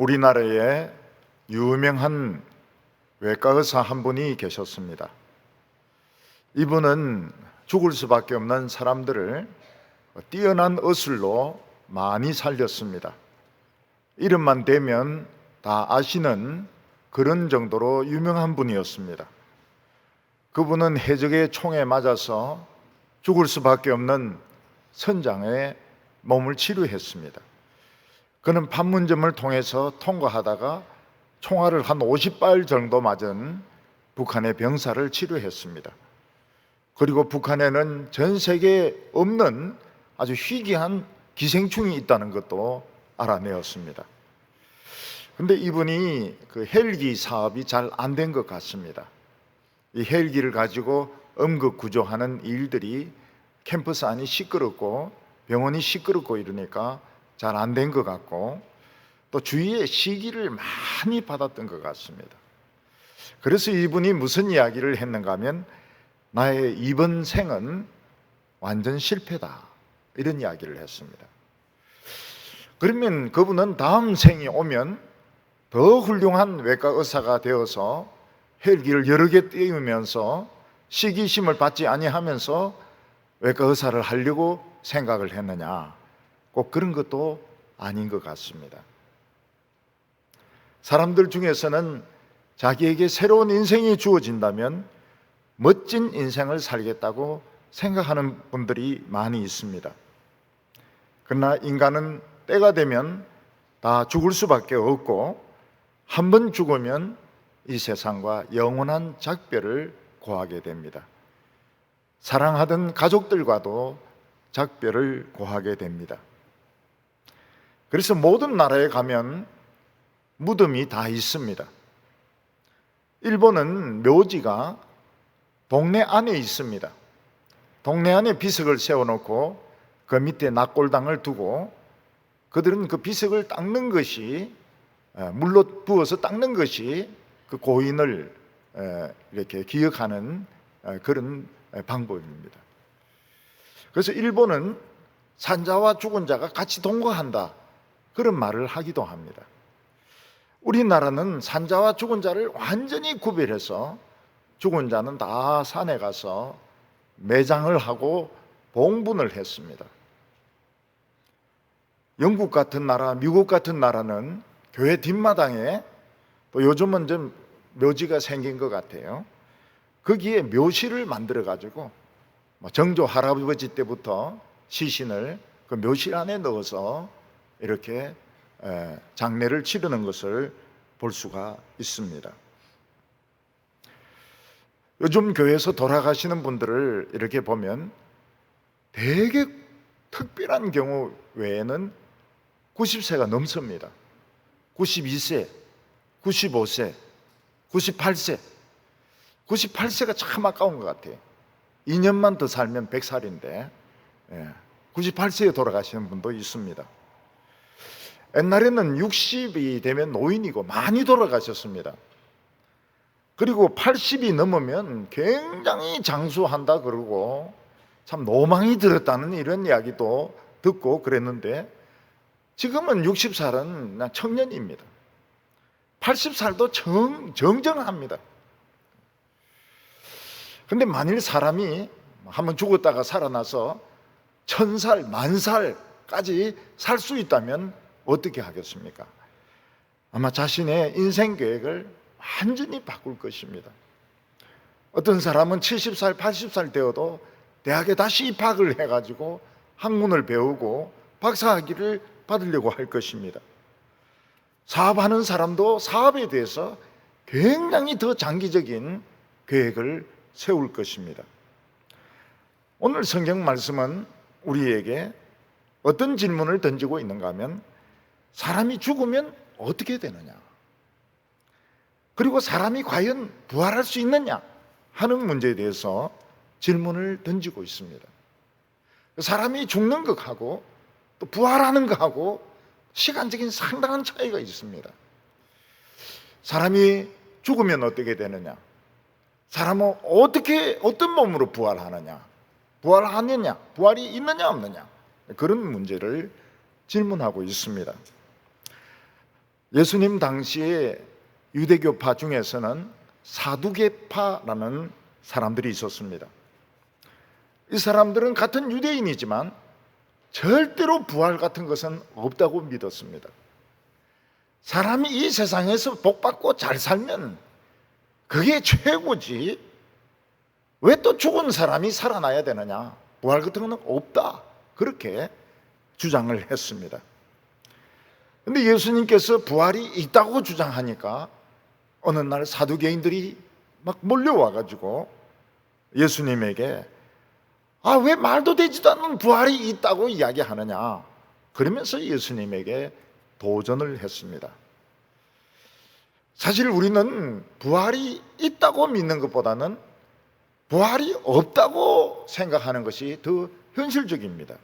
우리나라에 유명한 외과 의사 한 분이 계셨습니다. 이분은 죽을 수밖에 없는 사람들을 뛰어난 의술로 많이 살렸습니다. 이름만 대면 다 아시는 그런 정도로 유명한 분이었습니다. 그분은 해적의 총에 맞아서 죽을 수밖에 없는 선장에 몸을 치료했습니다. 그는 판문점을 통해서 통과하다가 총알을 한 50발 정도 맞은 북한의 병사를 치료했습니다. 그리고 북한에는 전 세계에 없는 아주 희귀한 기생충이 있다는 것도 알아내었습니다. 근데 이분이 그 헬기 사업이 잘 안 된 것 같습니다. 이 헬기를 가지고 응급 구조하는 일들이 캠퍼스 안이 시끄럽고 병원이 시끄럽고 이러니까 잘 안 된 것 같고, 또 주위에 시기를 많이 받았던 것 같습니다. 그래서 이분이 무슨 이야기를 했는가 하면, 나의 이번 생은 완전 실패다, 이런 이야기를 했습니다. 그러면 그분은 다음 생이 오면 더 훌륭한 외과 의사가 되어서 헬기를 여러 개 띄우면서 시기심을 받지 아니하면서 외과 의사를 하려고 생각을 했느냐? 꼭 그런 것도 아닌 것 같습니다. 사람들 중에서는 자기에게 새로운 인생이 주어진다면 멋진 인생을 살겠다고 생각하는 분들이 많이 있습니다. 그러나 인간은 때가 되면 다 죽을 수밖에 없고, 한 번 죽으면 이 세상과 영원한 작별을 고하게 됩니다. 사랑하던 가족들과도 작별을 고하게 됩니다. 그래서 모든 나라에 가면 무덤이 다 있습니다. 일본은 묘지가 동네 안에 있습니다. 동네 안에 비석을 세워놓고 그 밑에 낙골당을 두고 그들은 그 비석을 닦는 것이, 물로 부어서 닦는 것이 그 고인을 이렇게 기억하는 그런 방법입니다. 그래서 일본은 산자와 죽은 자가 같이 동거한다, 그런 말을 하기도 합니다. 우리나라는 산자와 죽은 자를 완전히 구별해서 죽은 자는 다 산에 가서 매장을 하고 봉분을 했습니다. 영국 같은 나라, 미국 같은 나라는 교회 뒷마당에, 또 요즘은 좀 묘지가 생긴 것 같아요. 거기에 묘실을 만들어 가지고 정조 할아버지 때부터 시신을 그 묘실 안에 넣어서 이렇게 장례를 치르는 것을 볼 수가 있습니다. 요즘 교회에서 돌아가시는 분들을 이렇게 보면 되게 특별한 경우 외에는 90세가 넘습니다. 92세, 95세, 98세. 98세가 참 아까운 것 같아요. 2년만 더 살면 100살인데 98세에 돌아가시는 분도 있습니다. 옛날에는 60이 되면 노인이고 많이 돌아가셨습니다. 그리고 80이 넘으면 굉장히 장수한다 그러고 참 노망이 들었다는 이런 이야기도 듣고 그랬는데, 지금은 60살은 그냥 청년입니다. 80살도 정정합니다. 근데 만일 사람이 한번 죽었다가 살아나서 1000살, 10,000살까지 살 수 있다면 어떻게 하겠습니까? 아마 자신의 인생 계획을 완전히 바꿀 것입니다. 어떤 사람은 70살, 80살 되어도 대학에 다시 입학을 해가지고 학문을 배우고 박사학위를 받으려고 할 것입니다. 사업하는 사람도 사업에 대해서 굉장히 더 장기적인 계획을 세울 것입니다. 오늘 성경 말씀은 우리에게 어떤 질문을 던지고 있는가 하면, 사람이 죽으면 어떻게 되느냐, 그리고 사람이 과연 부활할 수 있느냐 하는 문제에 대해서 질문을 던지고 있습니다. 사람이 죽는 것하고 또 부활하는 것하고 시간적인 상당한 차이가 있습니다. 사람이 죽으면 어떻게 되느냐, 사람은 어떤 몸으로 부활하느냐, 부활하느냐, 부활이 있느냐 없느냐, 그런 문제를 질문하고 있습니다. 예수님 당시에 유대교파 중에서는 사두개파라는 사람들이 있었습니다. 이 사람들은 같은 유대인이지만 절대로 부활 같은 것은 없다고 믿었습니다. 사람이 이 세상에서 복받고 잘 살면 그게 최고지, 왜 또 죽은 사람이 살아나야 되느냐, 부활 같은 건 없다, 그렇게 주장을 했습니다. 근데 예수님께서 부활이 있다고 주장하니까 어느 날 사두개인들이 막 몰려와가지고 예수님에게 왜 말도 되지도 않는 부활이 있다고 이야기하느냐, 그러면서 예수님에게 도전을 했습니다. 사실 우리는 부활이 있다고 믿는 것보다는 부활이 없다고 생각하는 것이 더 현실적입니다.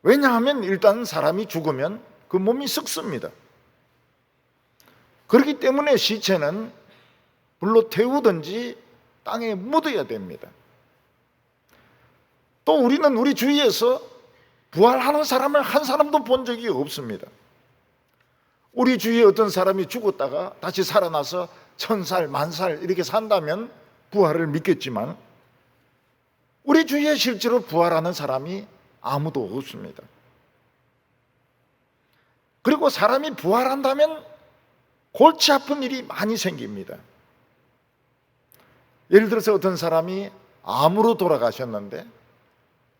왜냐하면 일단 사람이 죽으면 그 몸이 썩습니다. 그렇기 때문에 시체는 불로 태우든지 땅에 묻어야 됩니다. 또 우리는 우리 주위에서 부활하는 사람을 한 사람도 본 적이 없습니다. 우리 주위에 어떤 사람이 죽었다가 다시 살아나서 1000살, 10,000살 이렇게 산다면 부활을 믿겠지만 우리 주위에 실제로 부활하는 사람이 아무도 없습니다. 그리고 사람이 부활한다면 골치 아픈 일이 많이 생깁니다. 예를 들어서 어떤 사람이 암으로 돌아가셨는데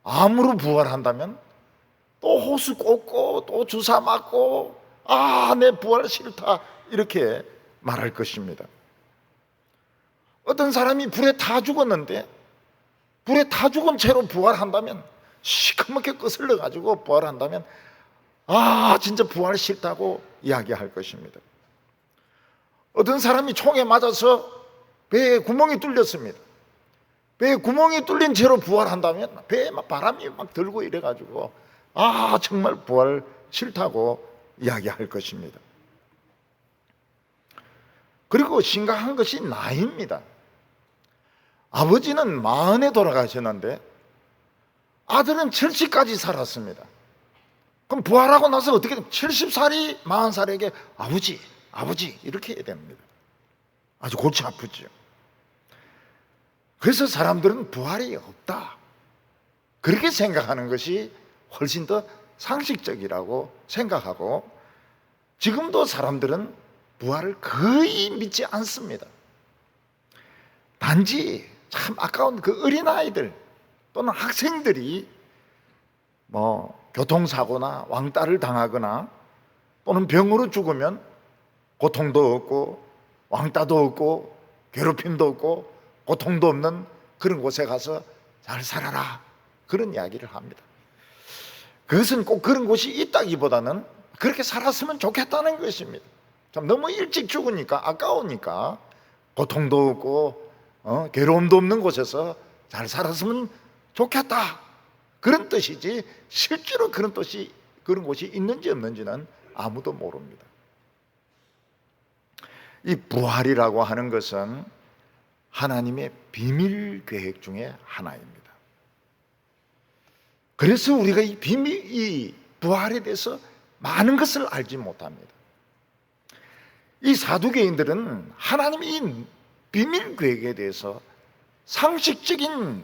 암으로 부활한다면 또 호수 꽂고 또 주사 맞고 내 부활 싫다 이렇게 말할 것입니다. 어떤 사람이 불에 타 죽었는데 불에 타 죽은 채로 부활한다면, 시커멓게 거슬러 가지고 부활한다면 진짜 부활 싫다고 이야기할 것입니다. 어떤 사람이 총에 맞아서 배에 구멍이 뚫렸습니다. 배에 구멍이 뚫린 채로 부활한다면 배에 막 바람이 막 들고 이래가지고 정말 부활 싫다고 이야기할 것입니다. 그리고 심각한 것이 나이입니다. 아버지는 40에 돌아가셨는데 아들은 70까지 살았습니다. 그럼 부활하고 나서 어떻게 70살이 40살에게 아버지 이렇게 해야 됩니다. 아주 골치 아프죠. 그래서 사람들은 부활이 없다, 그렇게 생각하는 것이 훨씬 더 상식적이라고 생각하고, 지금도 사람들은 부활을 거의 믿지 않습니다. 단지 참 아까운 그 어린아이들 또는 학생들이 교통사고나 왕따를 당하거나 또는 병으로 죽으면 고통도 없고 왕따도 없고 괴롭힘도 없고 고통도 없는 그런 곳에 가서 잘 살아라, 그런 이야기를 합니다. 그것은 꼭 그런 곳이 있다기보다는 그렇게 살았으면 좋겠다는 것입니다. 참 너무 일찍 죽으니까 아까우니까 고통도 없고 괴로움도 없는 곳에서 잘 살았으면 좋겠다, 그런 뜻이지 실제로 그런 곳이 있는지 없는지는 아무도 모릅니다. 이 부활이라고 하는 것은 하나님의 비밀 계획 중에 하나입니다. 그래서 우리가 이 부활에 대해서 많은 것을 알지 못합니다. 이 사두개인들은 하나님의 이 비밀 계획에 대해서 상식적인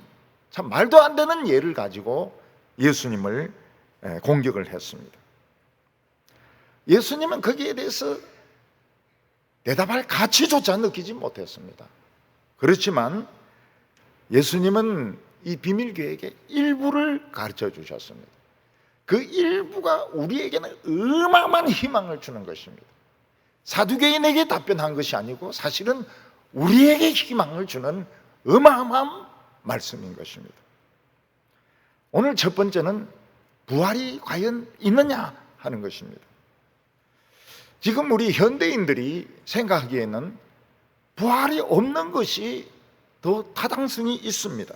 참 말도 안 되는 예를 가지고 예수님을 공격을 했습니다. 예수님은 거기에 대해서 대답할 가치조차 느끼지 못했습니다. 그렇지만 예수님은 이 비밀 계획의 일부를 가르쳐 주셨습니다. 그 일부가 우리에게는 어마어마한 희망을 주는 것입니다. 사두개인에게 답변한 것이 아니고 사실은 우리에게 희망을 주는 어마어마한 말씀인 것입니다. 오늘 첫 번째는 부활이 과연 있느냐 하는 것입니다. 지금 우리 현대인들이 생각하기에는 부활이 없는 것이 더 타당성이 있습니다.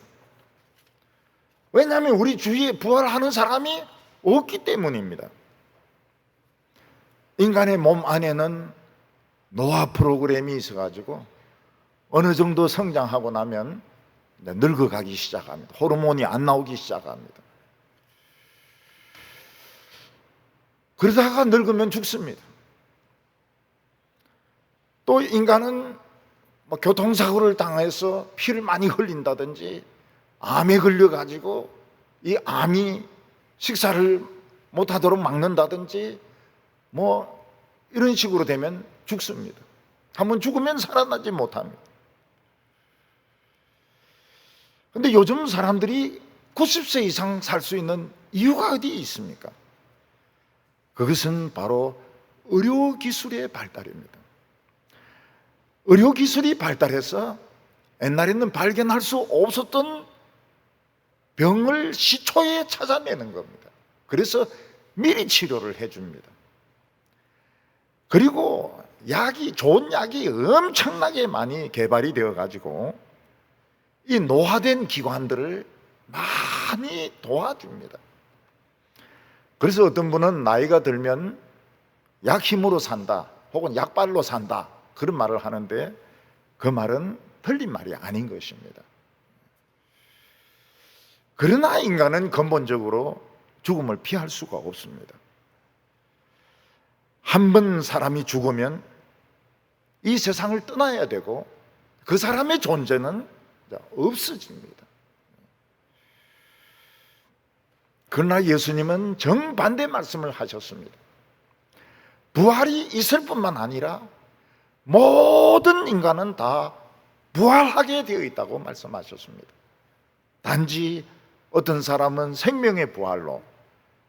왜냐하면 우리 주위에 부활하는 사람이 없기 때문입니다. 인간의 몸 안에는 노화 프로그램이 있어가지고 어느 정도 성장하고 나면 늙어가기 시작합니다. 호르몬이 안 나오기 시작합니다. 그러다가 늙으면 죽습니다. 또 인간은 뭐 교통사고를 당해서 피를 많이 흘린다든지 암에 걸려가지고 이 암이 식사를 못하도록 막는다든지 뭐 이런 식으로 되면 죽습니다. 한번 죽으면 살아나지 못합니다. 근데 요즘 사람들이 90세 이상 살 수 있는 이유가 어디 있습니까? 그것은 바로 의료기술의 발달입니다. 의료기술이 발달해서 옛날에는 발견할 수 없었던 병을 시초에 찾아내는 겁니다. 그래서 미리 치료를 해줍니다. 그리고 좋은 약이 엄청나게 많이 개발이 되어 가지고 이 노화된 기관들을 많이 도와줍니다. 그래서 어떤 분은 나이가 들면 약 힘으로 산다 혹은 약발로 산다 그런 말을 하는데 그 말은 틀린 말이 아닌 것입니다. 그러나 인간은 근본적으로 죽음을 피할 수가 없습니다. 한 번 사람이 죽으면 이 세상을 떠나야 되고 그 사람의 존재는 없어집니다. 그러나 예수님은 정반대 말씀을 하셨습니다. 부활이 있을 뿐만 아니라 모든 인간은 다 부활하게 되어 있다고 말씀하셨습니다. 단지 어떤 사람은 생명의 부활로,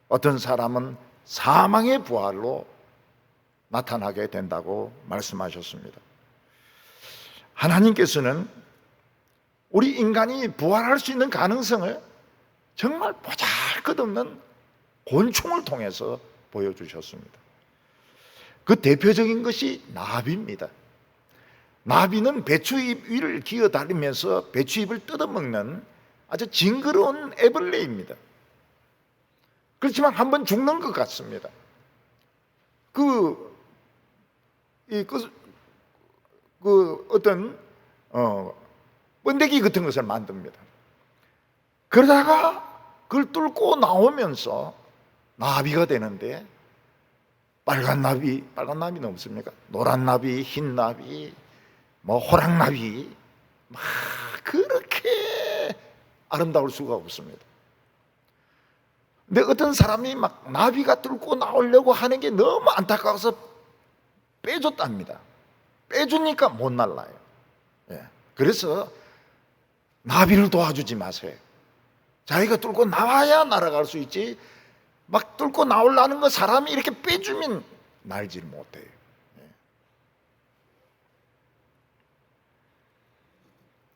어떤 사람은 사망의 부활로 나타나게 된다고 말씀하셨습니다. 하나님께서는 우리 인간이 부활할 수 있는 가능성을 정말 보잘것없는 곤충을 통해서 보여주셨습니다. 그 대표적인 것이 나비입니다. 나비는 배추잎 위를 기어다니면서 배추잎을 뜯어먹는 아주 징그러운 애벌레입니다. 그렇지만 한번 죽는 것 같습니다. 어떤 번데기 같은 것을 만듭니다. 그러다가 그걸 뚫고 나오면서 나비가 되는데 빨간 나비는 없습니까? 노란 나비, 흰 나비, 뭐 호랑 나비, 막 그렇게 아름다울 수가 없습니다. 근데 어떤 사람이 막 나비가 뚫고 나오려고 하는 게 너무 안타까워서 빼줬답니다. 빼주니까 못 날라요. 그래서 나비를 도와주지 마세요. 자기가 뚫고 나와야 날아갈 수 있지 막 뚫고 나오려는 거 사람이 이렇게 빼주면 날질 못해요.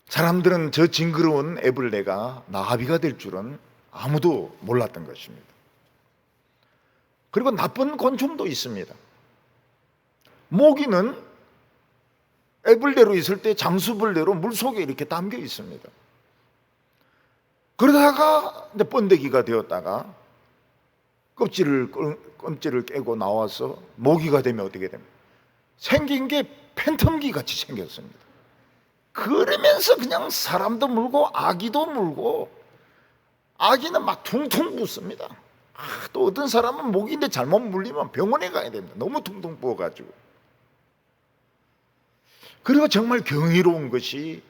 사람들은 저 징그러운 애벌레가 나비가 될 줄은 아무도 몰랐던 것입니다. 그리고 나쁜 곤충도 있습니다. 모기는 애벌레로 있을 때 장수벌레로 물속에 이렇게 담겨 있습니다. 그러다가 이제 번데기가 되었다가 껍질을 깨고 나와서 모기가 되면 어떻게 됩니까? 생긴 게 팬텀기 같이 생겼습니다. 그러면서 그냥 사람도 물고 아기도 물고 아기는 막 퉁퉁 붓습니다. 또 어떤 사람은 모기인데 잘못 물리면 병원에 가야 됩니다. 너무 퉁퉁 부어가지고. 그리고 정말 경이로운 것이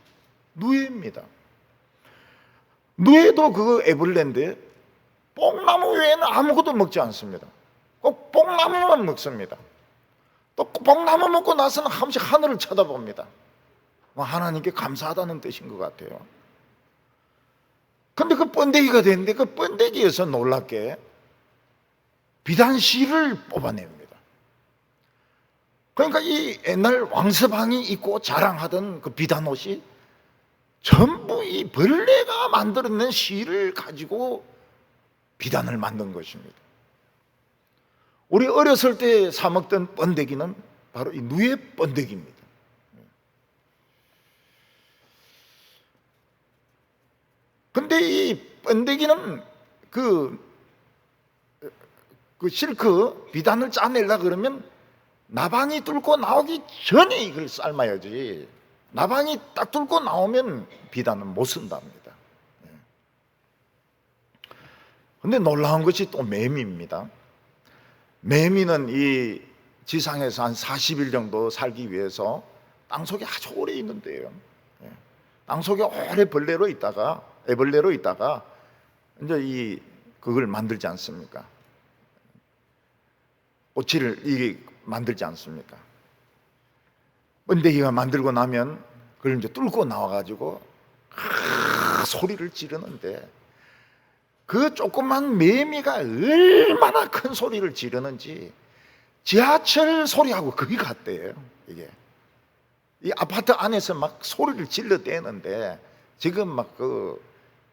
누에입니다. 누에도 그 애벌레인데 뽕나무 외에는 아무것도 먹지 않습니다. 꼭 뽕나무만 먹습니다. 또 뽕나무 먹고 나서는 한 번씩 하늘을 쳐다봅니다. 하나님께 감사하다는 뜻인 것 같아요. 근데 그 번데기가 됐는데 그 번데기에서 놀랍게 비단실을 뽑아냅니다. 그러니까 이 옛날 왕서방이 입고 자랑하던 그 비단옷이 전부 이 벌레가 만들어낸 실을 가지고 비단을 만든 것입니다. 우리 어렸을 때 사 먹던 번데기는 바로 이 누에 번데기입니다. 근데 이 번데기는 그 실크 비단을 짜내려고 그러면 나방이 뚫고 나오기 전에 이걸 삶아야지 나방이 딱 뚫고 나오면 비단은 못 쓴답니다. 근데 놀라운 것이 또 매미입니다. 매미는 지상에서 한 40일 정도 살기 위해서 땅속에 아주 오래 있는데요. 땅속에 오래 애벌레로 있다가 이제 그걸 만들지 않습니까? 오치를 이게 만들지 않습니까? 번데기가 만들고 나면 그걸 이제 뚫고 나와가지고 소리를 지르는데, 그 조그만 매미가 얼마나 큰 소리를 지르는지 지하철 소리하고 거의 같대요. 이게 이 아파트 안에서 막 소리를 질러대는데 지금 막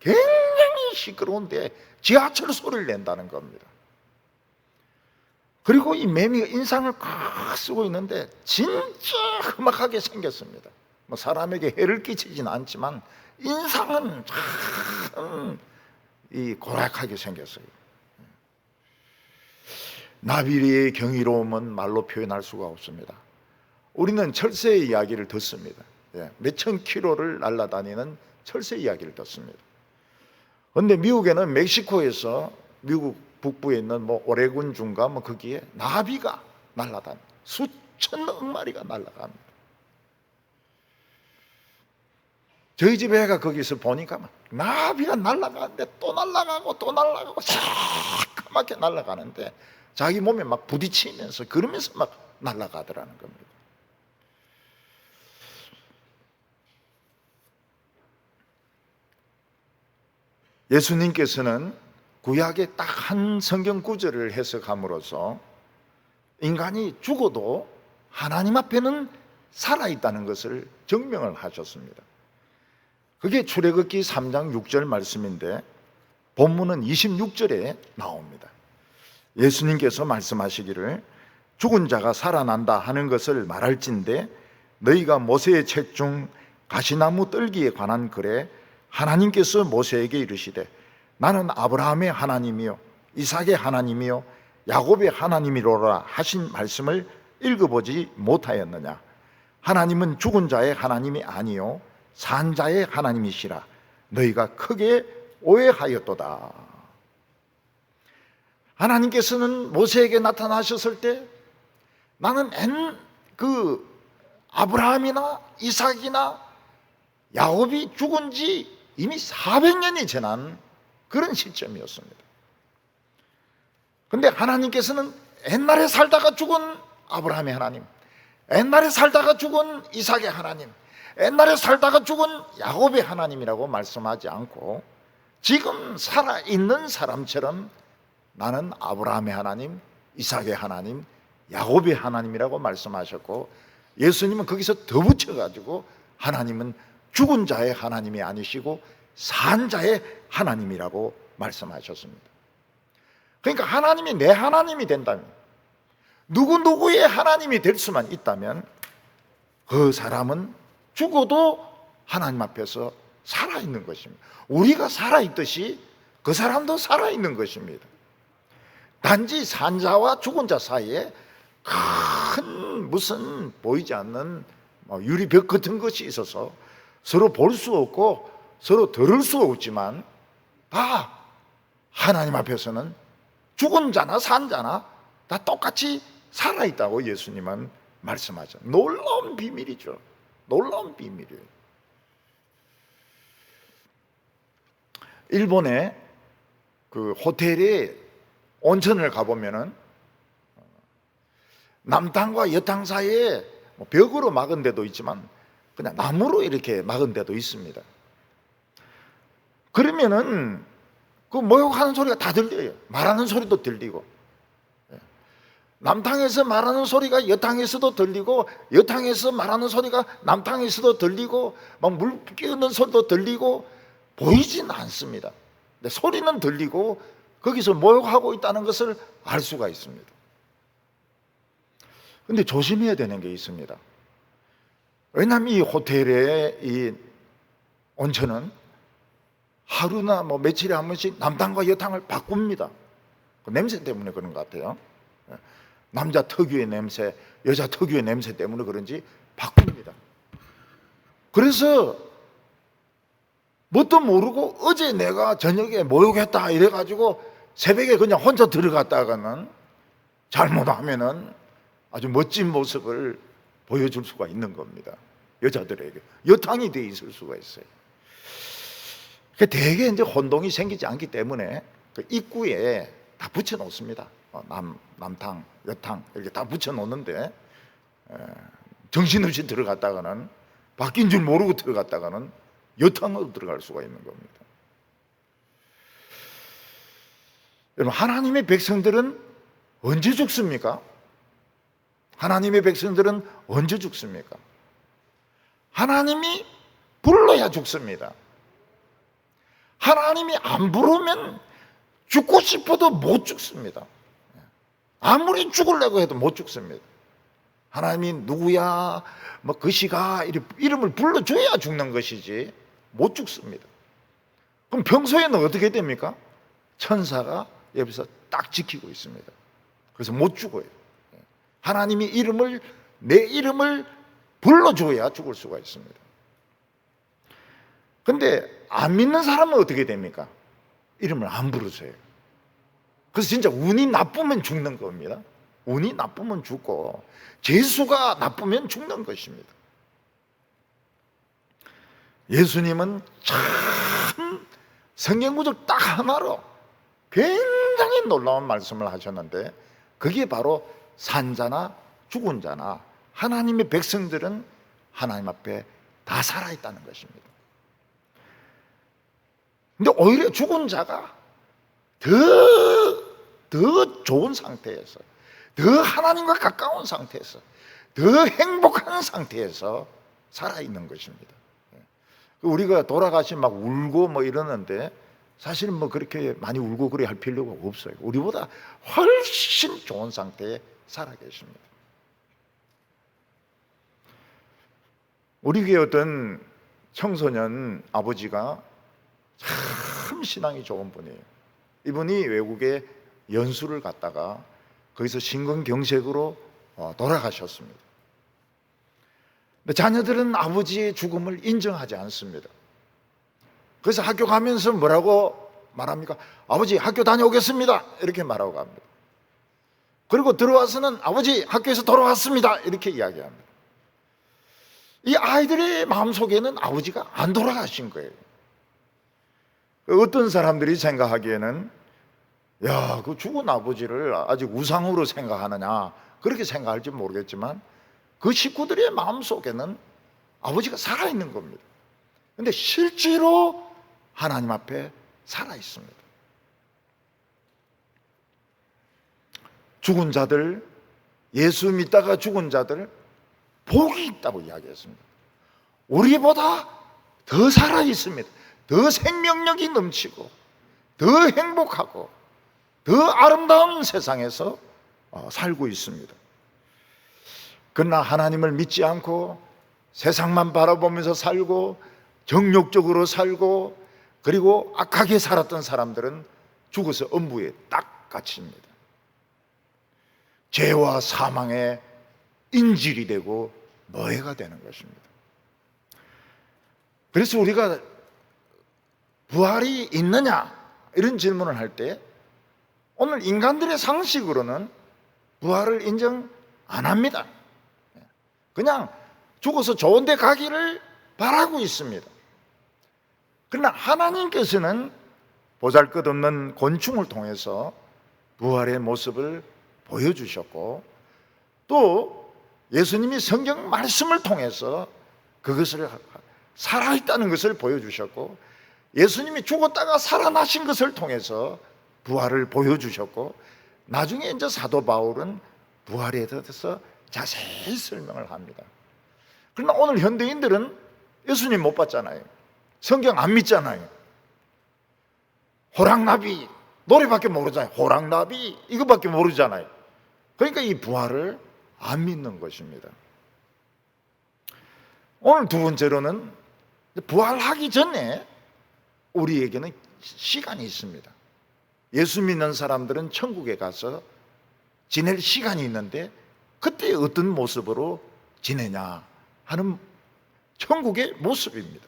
굉장히 시끄러운데 지하철 소리를 낸다는 겁니다. 그리고 이 매미가 인상을 꽉 쓰고 있는데 진짜 험악하게 생겼습니다. 뭐 사람에게 해를 끼치지는 않지만 인상은 참 고락하게 생겼어요. 나비의 경이로움은 말로 표현할 수가 없습니다. 우리는 철새의 이야기를 듣습니다. 몇천 킬로를 날아다니는 철새 이야기를 듣습니다. 그런데 미국에는 멕시코에서 미국 북부에 있는 오레곤 중가 거기에 나비가 날아다니 수천억 마리가 날아갑니다. 저희 집 애가 거기서 보니까 나비가 날아가는데 또 날아가고 또 날아가고 새까맣게 날아가는데 자기 몸에 막 부딪히면서 그러면서 막 날아가더라는 겁니다. 예수님께서는 구약의 딱 한 성경 구절을 해석함으로써 인간이 죽어도 하나님 앞에는 살아있다는 것을 증명을 하셨습니다. 그게 출애굽기 3장 6절 말씀인데 본문은 26절에 나옵니다. 예수님께서 말씀하시기를 죽은 자가 살아난다 하는 것을 말할진대 너희가 모세의 책 중 가시나무 떨기에 관한 글에 하나님께서 모세에게 이르시되 나는 아브라함의 하나님이요 이삭의 하나님이요 야곱의 하나님이로라 하신 말씀을 읽어보지 못하였느냐. 하나님은 죽은 자의 하나님이 아니요 산 자의 하나님이시라. 너희가 크게 오해하였도다. 하나님께서는 모세에게 나타나셨을 때 나는 아브라함이나 이삭이나 야곱이 죽은 지 이미 400년이 지난 그런 시점이었습니다. 그런데 하나님께서는 옛날에 살다가 죽은 아브라함의 하나님, 옛날에 살다가 죽은 이삭의 하나님, 옛날에 살다가 죽은 야곱의 하나님이라고 말씀하지 않고 지금 살아있는 사람처럼 나는 아브라함의 하나님, 이삭의 하나님, 야곱의 하나님이라고 말씀하셨고, 예수님은 거기서 더 붙여가지고 하나님은 죽은 자의 하나님이 아니시고 산 자의 하나님이라고 말씀하셨습니다. 그러니까 하나님이 내 하나님이 된다면, 누구의 하나님이 될 수만 있다면 그 사람은 죽어도 하나님 앞에서 살아있는 것입니다. 우리가 살아있듯이 그 사람도 살아있는 것입니다. 단지 산자와 죽은 자 사이에 큰 무슨 보이지 않는 유리벽 같은 것이 있어서 서로 볼 수 없고 서로 들을 수 없지만 다 하나님 앞에서는 죽은 자나 산 자나 다 똑같이 살아있다고 예수님은 말씀하죠. 놀라운 비밀이죠. 놀라운 비밀이에요. 일본의 그 호텔에 온천을 가보면은 남탕과 여탕 사이에 벽으로 막은 데도 있지만 그냥 나무로 이렇게 막은 데도 있습니다. 그러면은 그 목욕하는 소리가 다 들려요. 말하는 소리도 들리고, 남탕에서 말하는 소리가 여탕에서도 들리고, 여탕에서 말하는 소리가 남탕에서도 들리고, 막 물 끼얹는 소리도 들리고, 보이진 않습니다. 근데 소리는 들리고 거기서 목욕하고 있다는 것을 알 수가 있습니다. 근데 조심해야 되는 게 있습니다. 왜냐하면 이 호텔의 이 온천은 하루나 며칠에 한 번씩 남탕과 여탕을 바꿉니다. 그 냄새 때문에 그런 것 같아요. 남자 특유의 냄새, 여자 특유의 냄새 때문에 그런지 바꿉니다. 그래서 뭣도 모르고 어제 내가 저녁에 목욕했다 이래가지고 새벽에 그냥 혼자 들어갔다가는 잘못하면은 아주 멋진 모습을 보여줄 수가 있는 겁니다. 여자들에게 여탕이 돼 있을 수가 있어요. 대개 이제 혼동이 생기지 않기 때문에 그 입구에 다 붙여 놓습니다. 남탕, 여탕 이렇게 다 붙여 놓는데 정신없이 들어갔다가는 바뀐 줄 모르고 들어갔다가는 여탕으로 들어갈 수가 있는 겁니다. 여러분, 하나님의 백성들은 언제 죽습니까? 하나님의 백성들은 언제 죽습니까? 하나님이 불러야 죽습니다. 하나님이 안 부르면 죽고 싶어도 못 죽습니다. 아무리 죽으려고 해도 못 죽습니다. 하나님이 누구야, 뭐 그시가 이름을 불러줘야 죽는 것이지 못 죽습니다. 그럼 평소에는 어떻게 됩니까? 천사가 옆에서 딱 지키고 있습니다. 그래서 못 죽어요. 하나님이 내 이름을 불러줘야 죽을 수가 있습니다. 근데 안 믿는 사람은 어떻게 됩니까? 이름을 안 부르세요. 그래서 진짜 운이 나쁘면 죽는 겁니다. 운이 나쁘면 죽고 재수가 나쁘면 죽는 것입니다. 예수님은 참 성경 구절 딱 하나로 굉장히 놀라운 말씀을 하셨는데, 그게 바로 산자나 죽은 자나 하나님의 백성들은 하나님 앞에 다 살아있다는 것입니다. 근데 오히려 죽은 자가 더 좋은 상태에서, 더 하나님과 가까운 상태에서, 더 행복한 상태에서 살아있는 것입니다. 우리가 돌아가시면 막 울고 뭐 이러는데 사실은 뭐 그렇게 많이 울고 그래 할 필요가 없어요. 우리보다 훨씬 좋은 상태에 살아계십니다. 우리 교회 어떤 청소년 아버지가 참 신앙이 좋은 분이에요. 이분이 외국에 연수를 갔다가 거기서 심근경색으로 돌아가셨습니다. 근데 자녀들은 아버지의 죽음을 인정하지 않습니다. 그래서 학교 가면서 뭐라고 말합니까? 아버지 학교 다녀오겠습니다 이렇게 말하고 갑니다. 그리고 들어와서는 아버지 학교에서 돌아왔습니다 이렇게 이야기합니다. 이 아이들의 마음속에는 아버지가 안 돌아가신 거예요. 어떤 사람들이 생각하기에는 야, 그 죽은 아버지를 아직 우상으로 생각하느냐 그렇게 생각할지 모르겠지만 그 식구들의 마음속에는 아버지가 살아있는 겁니다. 그런데 실제로 하나님 앞에 살아있습니다. 죽은 자들, 예수 믿다가 죽은 자들 복이 있다고 이야기했습니다. 우리보다 더 살아있습니다. 더 생명력이 넘치고 더 행복하고 더 아름다운 세상에서 살고 있습니다. 그러나 하나님을 믿지 않고 세상만 바라보면서 살고 정욕적으로 살고 그리고 악하게 살았던 사람들은 죽어서 엄부에 딱 갇힙니다. 죄와 사망의 인질이 되고 노예가 되는 것입니다. 그래서 우리가 부활이 있느냐 이런 질문을 할 때 오늘 인간들의 상식으로는 부활을 인정 안 합니다. 그냥 죽어서 좋은 데 가기를 바라고 있습니다. 그러나 하나님께서는 보잘것없는 곤충을 통해서 부활의 모습을 보여주셨고 또 예수님이 성경 말씀을 통해서 그것을 살아있다는 것을 보여주셨고 예수님이 죽었다가 살아나신 것을 통해서 부활을 보여주셨고 나중에 이제 사도 바울은 부활에 대해서 자세히 설명을 합니다. 그러나 오늘 현대인들은 예수님 못 봤잖아요. 성경 안 믿잖아요. 호랑나비 노래밖에 모르잖아요. 호랑나비 이거밖에 모르잖아요. 그러니까 이 부활을 안 믿는 것입니다. 오늘 두 번째로는 부활하기 전에 우리에게는 시간이 있습니다. 예수 믿는 사람들은 천국에 가서 지낼 시간이 있는데 그때 어떤 모습으로 지내냐 하는 천국의 모습입니다.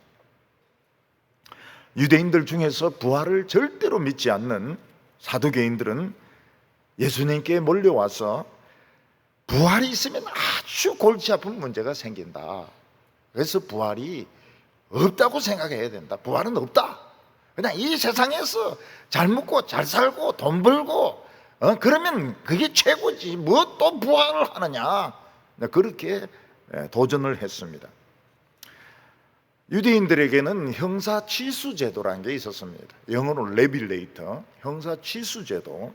유대인들 중에서 부활을 절대로 믿지 않는 사두개인들은 예수님께 몰려와서 부활이 있으면 아주 골치 아픈 문제가 생긴다. 그래서 부활이 없다고 생각해야 된다. 부활은 없다. 그냥 이 세상에서 잘 먹고 잘 살고 돈 벌고 그러면 그게 최고지. 뭐 또 부활을 하느냐. 그렇게 도전을 했습니다. 유대인들에게는 형사 취수 제도라는 게 있었습니다. 영어로 레빌레이터, 형사 취수 제도.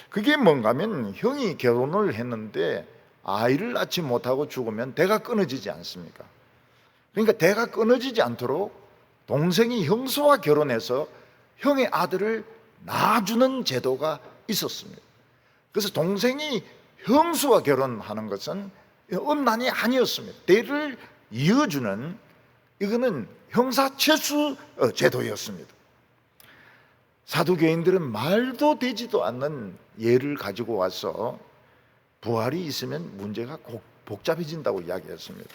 그게 뭔가 하면 형이 결혼을 했는데 아이를 낳지 못하고 죽으면 대가 끊어지지 않습니까? 그러니까 대가 끊어지지 않도록 동생이 형수와 결혼해서 형의 아들을 낳아주는 제도가 있었습니다. 그래서 동생이 형수와 결혼하는 것은 음란이 아니었습니다. 대를 이어주는, 이거는 형사최수 제도였습니다. 사두개인들은 말도 되지도 않는 예를 가지고 와서 부활이 있으면 문제가 복잡해진다고 이야기했습니다.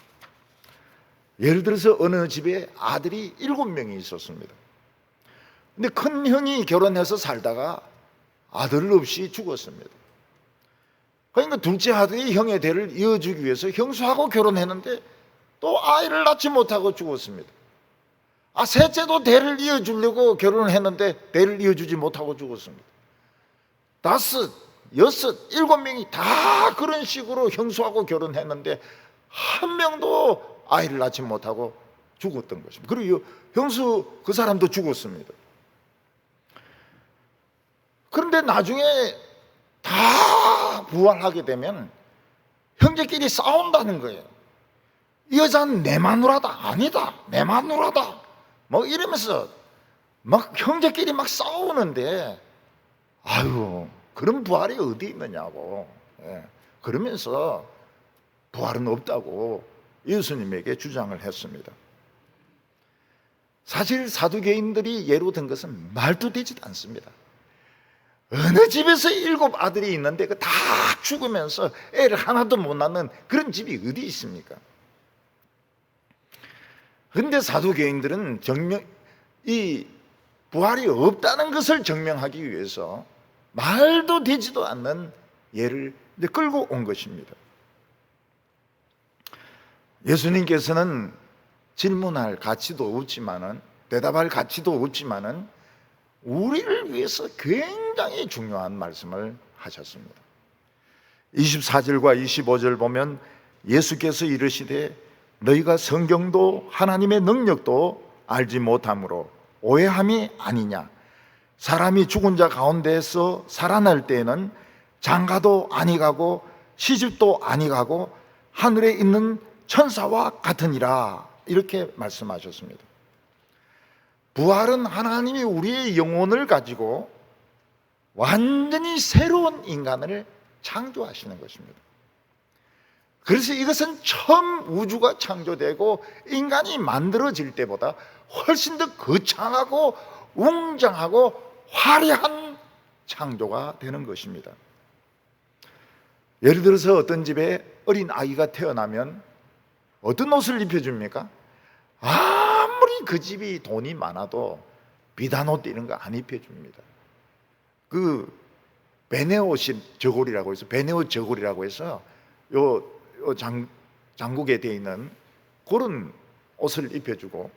예를 들어서 어느 집에 아들이 7명이 있었습니다. 근데 큰 형이 결혼해서 살다가 아들 없이 죽었습니다. 그러니까 둘째 아들이 형의 대를 이어주기 위해서 형수하고 결혼했는데 또 아이를 낳지 못하고 죽었습니다. 셋째도 대를 이어주려고 결혼을 했는데 대를 이어주지 못하고 죽었습니다. 5, 6, 7명이 다 그런 식으로 형수하고 결혼했는데 한 명도 아이를 낳지 못하고 죽었던 것입니다. 그리고 형수 그 사람도 죽었습니다. 그런데 나중에 다 부활하게 되면 형제끼리 싸운다는 거예요. 이 여자는 내 마누라다, 아니다, 내 마누라다, 뭐 이러면서 막 형제끼리 막 싸우는데, 아유, 그런 부활이 어디 있느냐고, 그러면서 부활은 없다고 예수님에게 주장을 했습니다. 사실 사두개인들이 예로 든 것은 말도 되지도 않습니다. 어느 집에서 7 아들이 있는데 다 죽으면서 애를 하나도 못 낳는 그런 집이 어디 있습니까? 그런데 사두개인들은 이 부활이 없다는 것을 증명하기 위해서 말도 되지도 않는 예를 끌고 온 것입니다. 예수님께서는 질문할 가치도 없지만은, 대답할 가치도 없지만은 우리를 위해서 굉장히 중요한 말씀을 하셨습니다. 24절과 25절 보면 예수께서 이르시되 너희가 성경도 하나님의 능력도 알지 못함으로 오해함이 아니냐. 사람이 죽은 자 가운데에서 살아날 때에는 장가도 아니 가고 시집도 아니 가고 하늘에 있는 천사와 같으니라. 이렇게 말씀하셨습니다. 부활은 하나님이 우리의 영혼을 가지고 완전히 새로운 인간을 창조하시는 것입니다. 그래서 이것은 처음 우주가 창조되고 인간이 만들어질 때보다 훨씬 더 거창하고 웅장하고 화려한 창조가 되는 것입니다. 예를 들어서 어떤 집에 어린 아이가 태어나면 어떤 옷을 입혀줍니까? 아무리 그 집이 돈이 많아도 비단 옷 이런 거 안 입혀줍니다. 그 베네오 저고리라고 해서, 베네오 저고리라고 해서 장국에 되어 있는 그런 옷을 입혀주고,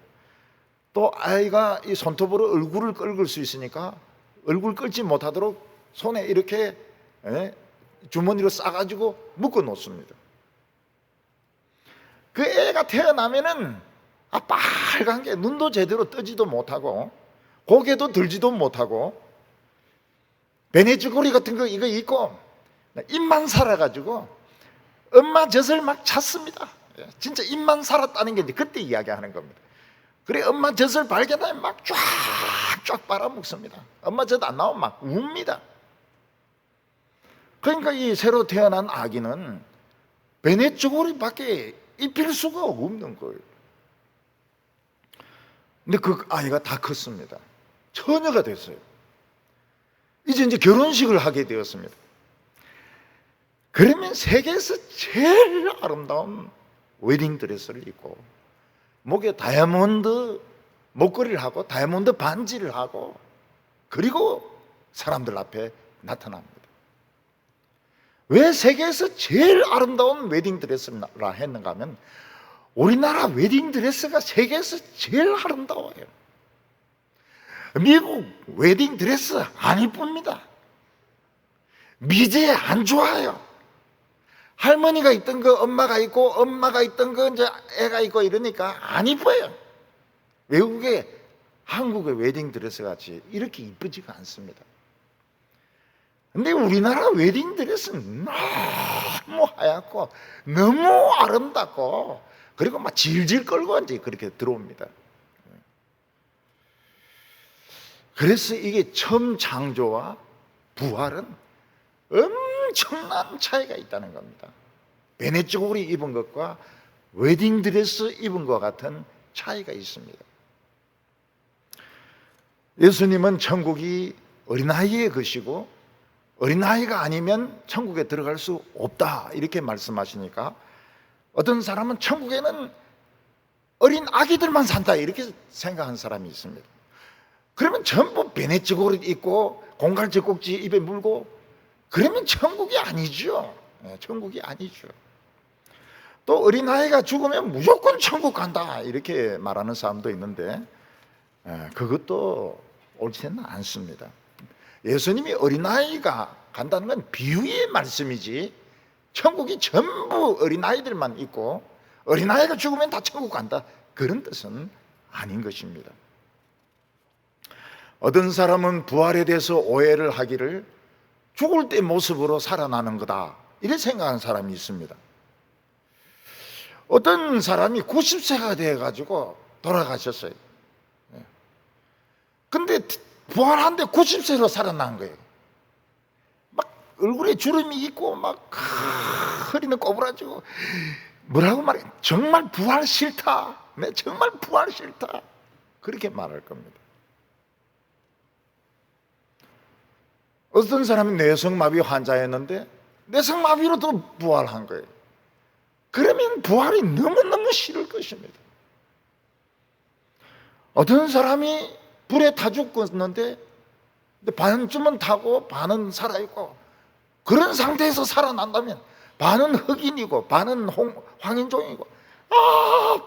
또 아이가 이 손톱으로 얼굴을 긁을 수 있으니까 얼굴 긁지 못하도록 손에 이렇게 주머니로 싸가지고 묶어 놓습니다. 그 애가 태어나면은 빨간 게 눈도 제대로 뜨지도 못하고 고개도 들지도 못하고 베네주고리 같은 거 이거 입고 입만 살아가지고 엄마 젖을 막 찾습니다. 진짜 입만 살았다는 게 이제 그때 이야기하는 겁니다. 그래 엄마 젖을 발견하면 막 쫙쫙 빨아먹습니다. 엄마 젖 안 나오면 막 웁니다. 그러니까 이 새로 태어난 아기는 베네주고리밖에 입힐 수가 없는 거예요. 근데 그 아이가 다 컸습니다. 처녀가 됐어요. 이제 결혼식을 하게 되었습니다. 그러면 세계에서 제일 아름다운 웨딩드레스를 입고 목에 다이아몬드 목걸이를 하고 다이아몬드 반지를 하고 그리고 사람들 앞에 나타납니다. 왜 세계에서 제일 아름다운 웨딩드레스라 했는가 하면 우리나라 웨딩드레스가 세계에서 제일 아름다워요. 미국 웨딩드레스 안 이쁩니다. 미제 안 좋아요. 할머니가 있던 거 엄마가 있고 엄마가 있던 거 이제 애가 있고 이러니까 안 이뻐요. 외국의 한국의 웨딩드레스 같이 이렇게 이쁘지가 않습니다. 근데 우리나라 웨딩드레스는 너무 하얗고 너무 아름답고 그리고 막 질질 끌고 이제 그렇게 들어옵니다. 그래서 이게 처음 창조와 부활은 엄청난 차이가 있다는 겁니다. 베네치고리 입은 것과 웨딩드레스 입은 것 같은 차이가 있습니다. 예수님은 천국이 어린아이의 것이고 어린아이가 아니면 천국에 들어갈 수 없다 이렇게 말씀하시니까 어떤 사람은 천국에는 어린 아기들만 산다 이렇게 생각하는 사람이 있습니다. 그러면 전부 베네치고리 입고 공갈 젖꼭지 입에 물고 그러면 천국이 아니죠. 천국이 아니죠. 또 어린아이가 죽으면 무조건 천국 간다 이렇게 말하는 사람도 있는데 그것도 옳지는 않습니다. 예수님이 어린아이가 간다는 건 비유의 말씀이지 천국이 전부 어린아이들만 있고 어린아이가 죽으면 다 천국 간다 그런 뜻은 아닌 것입니다. 어떤 사람은 부활에 대해서 오해를 하기를 죽을 때 모습으로 살아나는 거다 이렇게 생각하는 사람이 있습니다. 어떤 사람이 90세가 돼가지고 돌아가셨어요. 근데 부활한데 90세로 살아난 거예요. 막 얼굴에 주름이 있고 막 허리는 꼬부라지고 뭐라고 말해? 정말 부활 싫다. 네, 정말 부활 싫다. 그렇게 말할 겁니다. 어떤 사람이 뇌성마비 환자였는데 뇌성마비로 또 부활한 거예요. 그러면 부활이 너무너무 싫을 것입니다. 어떤 사람이 불에 타 죽었는데 반쯤은 타고 반은 살아있고 그런 상태에서 살아난다면 반은 흑인이고 반은 황인종이고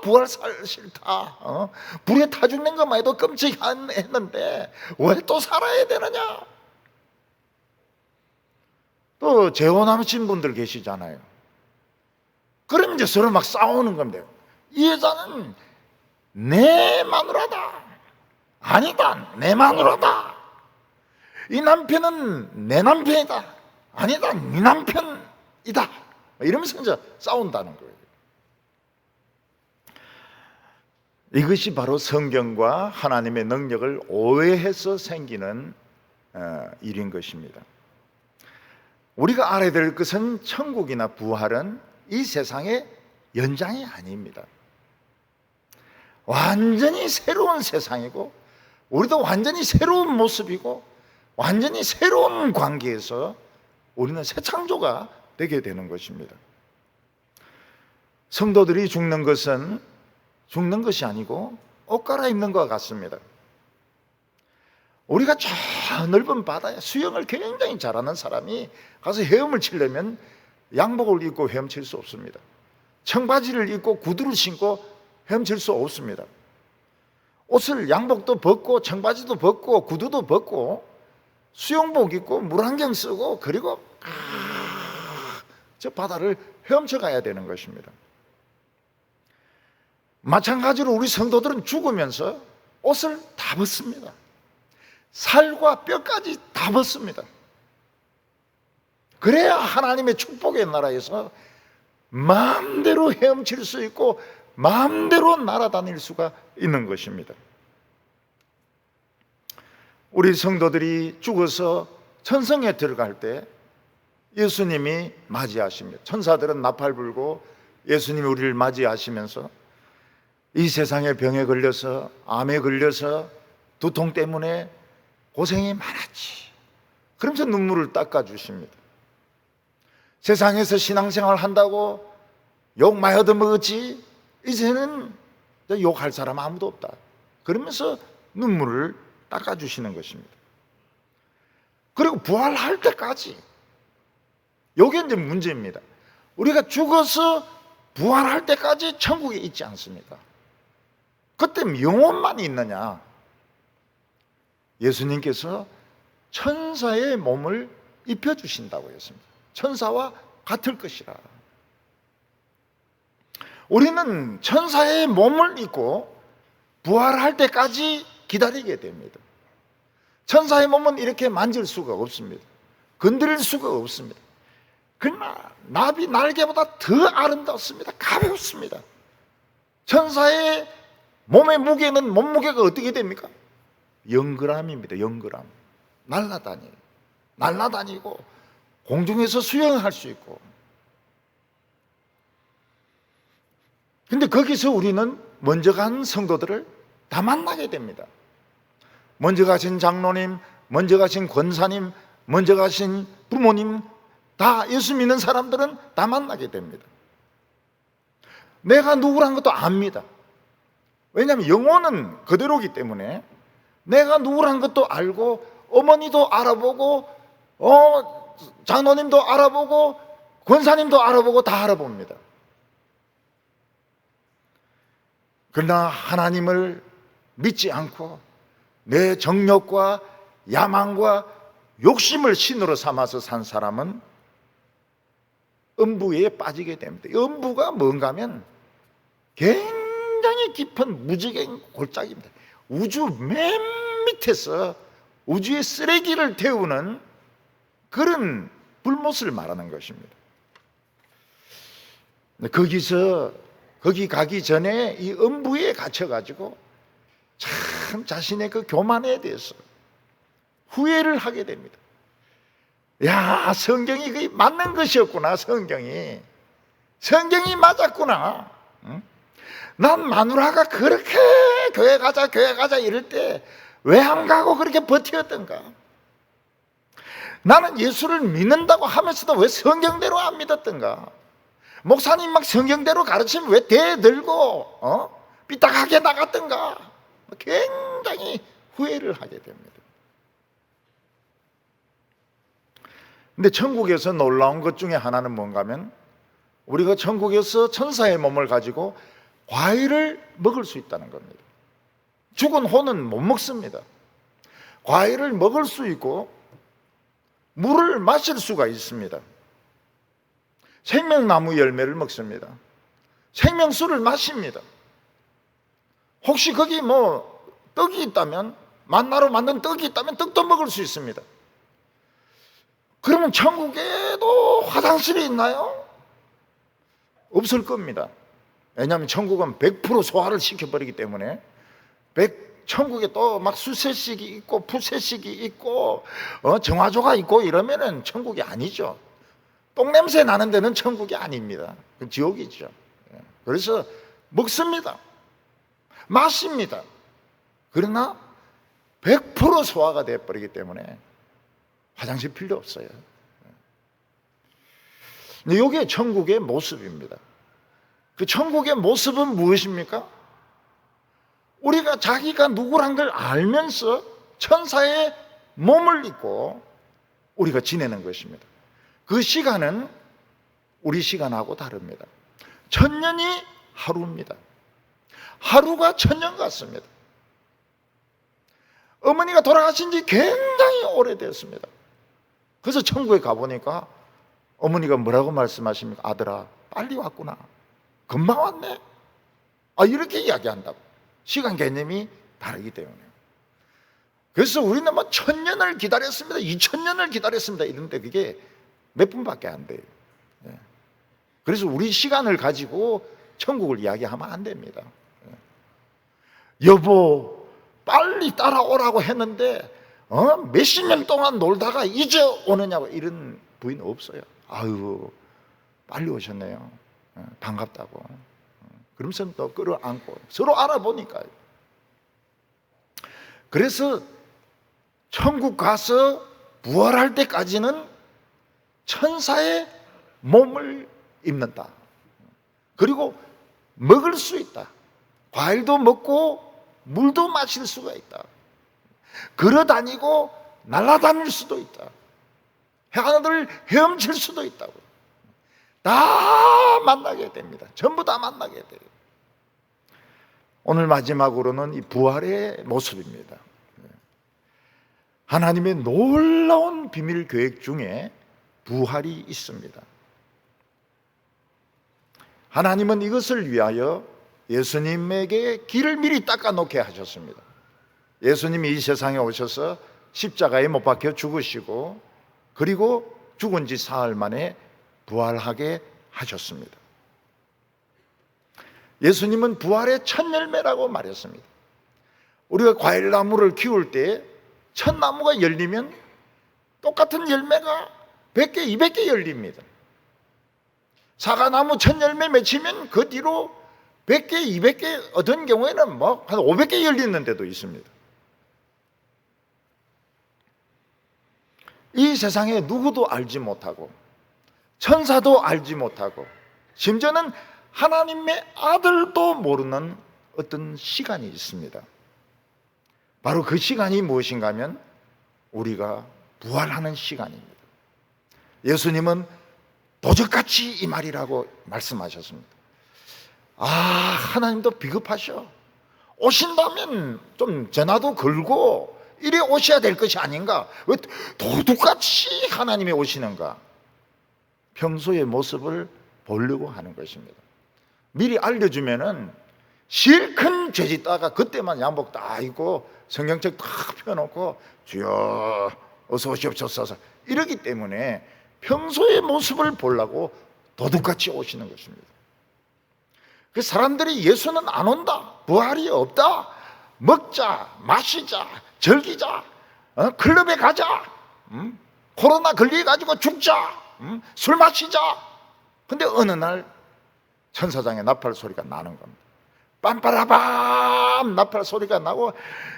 부활 싫다. 불에 타 죽는 것만 해도 끔찍했는데 왜 또 살아야 되느냐. 또 재혼하신 분들 계시잖아요. 그럼 이제 서로 막 싸우는 겁니다. 이 여자는 내 마누라다. 아니다, 내 마누라다. 이 남편은 내 남편이다. 아니다, 네 남편이다. 이러면서 이제 싸운다는 거예요. 이것이 바로 성경과 하나님의 능력을 오해해서 생기는 일인 것입니다. 우리가 알아야 될 것은 천국이나 부활은 이 세상의 연장이 아닙니다. 완전히 새로운 세상이고 우리도 완전히 새로운 모습이고 완전히 새로운 관계에서 우리는 새 창조가 되게 되는 것입니다. 성도들이 죽는 것은 죽는 것이 아니고 옷 갈아입는 것 같습니다. 우리가 저 넓은 바다에 수영을 굉장히 잘하는 사람이 가서 헤엄을 치려면 양복을 입고 헤엄칠 수 없습니다. 청바지를 입고 구두를 신고 헤엄칠 수 없습니다. 옷을 양복도 벗고 청바지도 벗고 구두도 벗고 수영복 입고 물안경 쓰고 그리고 저 바다를 헤엄쳐 가야 되는 것입니다. 마찬가지로 우리 성도들은 죽으면서 옷을 다 벗습니다. 살과 뼈까지 다 벗습니다. 그래야 하나님의 축복의 나라에서 마음대로 헤엄칠 수 있고 마음대로 날아다닐 수가 있는 것입니다. 우리 성도들이 죽어서 천성에 들어갈 때 예수님이 맞이하십니다. 천사들은 나팔 불고 예수님이 우리를 맞이하시면서 이 세상의 병에 걸려서 암에 걸려서 두통 때문에 고생이 많았지. 그러면서 눈물을 닦아주십니다. 세상에서 신앙생활 한다고 욕 많이 얻어먹었지 이제는 욕할 사람 아무도 없다. 그러면서 눈물을 닦아주시는 것입니다. 그리고 부활할 때까지 요게 이제 문제입니다. 우리가 죽어서 부활할 때까지 천국에 있지 않습니까? 그때 영혼만 있느냐? 예수님께서 천사의 몸을 입혀주신다고 했습니다. 천사와 같을 것이라. 우리는 천사의 몸을 입고 부활할 때까지 기다리게 됩니다. 천사의 몸은 이렇게 만질 수가 없습니다. 건드릴 수가 없습니다. 그러나 나비 날개보다 더 아름답습니다. 가볍습니다. 천사의 몸의 무게는 몸무게가 어떻게 됩니까? 0g입니다. 0g. 날아다니고 공중에서 수영할 수 있고. 근데 거기서 우리는 먼저 간 성도들을 다 만나게 됩니다. 먼저 가신 장로님, 먼저 가신 권사님, 먼저 가신 부모님, 다 예수 믿는 사람들은 다 만나게 됩니다. 내가 누구란 것도 압니다. 왜냐하면 영혼은 그대로기 때문에 내가 누구란 것도 알고, 어머니도 알아보고, 장로님도 알아보고, 권사님도 알아보고 다 알아봅니다. 그러나 하나님을 믿지 않고 내 정욕과 야망과 욕심을 신으로 삼아서 산 사람은 음부에 빠지게 됩니다. 음부가 뭔가 하면 굉장히 깊은 무지개 골짜기입니다. 우주 맨 밑에서 우주의 쓰레기를 태우는 그런 불못을 말하는 것입니다. 거기 가기 전에 이 음부에 갇혀가지고 참 자신의 그 교만에 대해서 후회를 하게 됩니다. 야, 성경이 거의 맞는 것이었구나. 성경이 맞았구나. 응? 난 마누라가 그렇게 교회 가자 이럴 때 왜 안 가고 그렇게 버티었던가? 나는 예수를 믿는다고 하면서도 왜 성경대로 안 믿었던가? 목사님 막 성경대로 가르치면 왜 대들고 삐딱하게 나갔던가? 굉장히 후회를 하게 됩니다. 근데 천국에서 놀라운 것 중에 하나는 뭔가 하면 우리가 천국에서 천사의 몸을 가지고 과일을 먹을 수 있다는 겁니다. 죽은 혼은 못 먹습니다. 과일을 먹을 수 있고 물을 마실 수가 있습니다. 생명나무 열매를 먹습니다. 생명수를 마십니다. 혹시 거기 떡이 있다면, 만나로 만든 떡이 있다면 떡도 먹을 수 있습니다. 그러면 천국에도 화장실이 있나요? 없을 겁니다. 왜냐하면 천국은 100% 소화를 시켜버리기 때문에 천국에 또 막 수세식이 있고 푸세식이 있고 정화조가 있고 이러면은 천국이 아니죠. 똥냄새 나는 데는 천국이 아닙니다. 지옥이죠. 그래서 먹습니다. 마십니다. 그러나 100% 소화가 되어버리기 때문에 화장실 필요 없어요. 이게 천국의 모습입니다. 그 천국의 모습은 무엇입니까? 우리가 자기가 누구란 걸 알면서 천사의 몸을 입고 우리가 지내는 것입니다. 그 시간은 우리 시간하고 다릅니다. 1000년이 하루입니다. 하루가 1000년 같습니다. 어머니가 돌아가신 지 굉장히 오래됐습니다. 그래서 천국에 가보니까 어머니가 뭐라고 말씀하십니까? 아들아, 빨리 왔구나. 금방 왔네. 이렇게 이야기한다고. 시간 개념이 다르기 때문에. 그래서 우리는 1000년을 기다렸습니다. 2000년을 기다렸습니다. 이런데 그게 몇 분밖에 안 돼요. 그래서 우리 시간을 가지고 천국을 이야기하면 안 됩니다. 여보, 빨리 따라오라고 했는데 몇십 년 동안 놀다가 이제 오느냐고 이런 부인 없어요. 아유, 빨리 오셨네요. 반갑다고. 그러면서 또 끌어안고 서로 알아보니까요. 그래서 천국 가서 부활할 때까지는 천사의 몸을 입는다. 그리고 먹을 수 있다. 과일도 먹고 물도 마실 수가 있다. 걸어 다니고 날아다닐 수도 있다. 하늘을 헤엄칠 수도 있다고. 다 만나게 됩니다. 전부 다 만나게 돼요. 오늘 마지막으로는 이 부활의 모습입니다. 하나님의 놀라운 비밀 계획 중에 부활이 있습니다. 하나님은 이것을 위하여 예수님에게 길을 미리 닦아놓게 하셨습니다. 예수님이 이 세상에 오셔서 십자가에 못 박혀 죽으시고 그리고 죽은 지 사흘 만에 부활하게 하셨습니다. 예수님은 부활의 첫 열매라고 말했습니다. 우리가 과일나무를 키울 때 첫 나무가 열리면 똑같은 열매가 100개, 200개 열립니다. 사과나무 첫 열매 맺히면 그 뒤로 100개, 200개, 어떤 경우에는 한 500개 열리는 데도 있습니다. 이 세상에 누구도 알지 못하고 천사도 알지 못하고 심지어는 하나님의 아들도 모르는 어떤 시간이 있습니다. 바로 그 시간이 무엇인가 하면 우리가 부활하는 시간입니다. 예수님은 도적같이 이 말이라고 말씀하셨습니다. 하나님도 비겁하셔. 오신다면 좀 전화도 걸고 이래 오셔야 될 것이 아닌가? 왜 도둑같이 하나님이 오시는가? 평소의 모습을 보려고 하는 것입니다. 미리 알려주면은 실컷 죄짓다가 그때만 양복 딱 입고 성경책 딱 펴놓고 주여 어서 오시옵소서 이러기 때문에 평소의 모습을 보려고 도둑같이 오시는 것입니다. 그 사람들이 예수는 안 온다, 부활이 없다, 먹자, 마시자, 즐기자, 클럽에 가자, 코로나 걸려가지고 죽자, 술 마시자. 근데 어느 날 천사장의 나팔 소리가 나는 겁니다. 빰빠라밤 나팔 소리가 나고